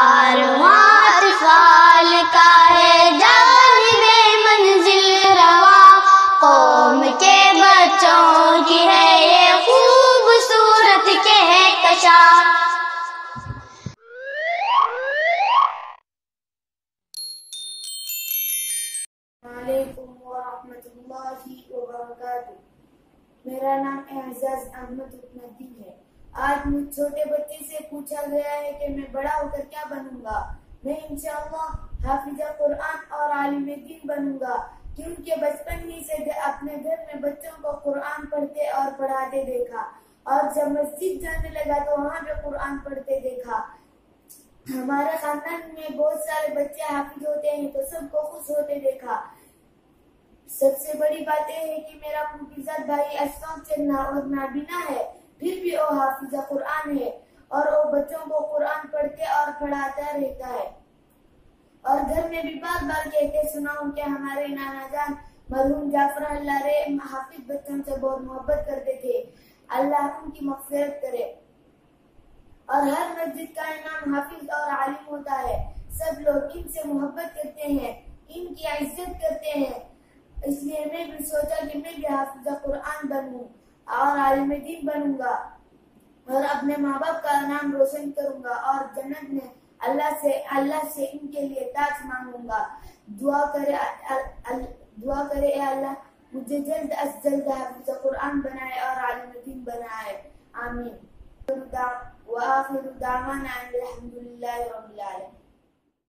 کارواں اطفال کا ہے جانب منزل رواں، قوم کے بچوں کی ہے یہ خوبصورت کہکشاں۔ وعلیکم ورحمۃ اللہ وبرکاتہ۔ میرا نام اعزاز احمد الدین ہے۔ آج مجھ چھوٹے بچے سے پوچھا گیا ہے کہ میں بڑا ہو کر کیا بنوں گا۔ میں انشاءاللہ حافظ قرآن اور عالم دین بنوں گا، کیونکہ بچپن ہی سے اپنے گھر میں بچوں کو قرآن پڑھتے اور پڑھاتے دیکھا، اور جب مسجد جانے لگا تو وہاں بھی قرآن پڑھتے دیکھا۔ ہمارے خاندان میں بہت سارے بچے حافظ ہوتے ہیں تو سب کو خوش ہوتے دیکھا۔ سب سے بڑی بات یہ ہے کہ میرا پوپیزاد بھائی اشفاق چلنا اور نابینا ہے، پھر بھی وہ حافظ قرآن ہے اور وہ بچوں کو قرآن پڑھتے اور پڑھاتا رہتا ہے۔ اور گھر میں بھی بار بار کہتے سنا ہوں کہ ہمارے نانا جان مرحوم جعفر اللہ رے حافظ بچوں سے بہت محبت کرتے تھے، اللہ ان کی مغفرت کرے۔ اور ہر مسجد کا امام حافظ اور عالم ہوتا ہے، سب لوگ ان سے محبت کرتے ہیں، ان کی عزت کرتے ہیں۔ اس لیے میں بھی سوچا کہ میں بھی حافظ قرآن بنوں اور عالم دین بنوں گا، اور اپنے ماں باپ کا نام روشن کروں گا، اور جنت میں اللہ سے ان کے لیے تاج مانگوں گا۔ دعا کرے اے اللہ مجھے جلد از جلد حافظ قرآن بنائے اور عالم دین بنائے، آمین۔ وآخر دعوانا ان الحمد للہ رب العالمین۔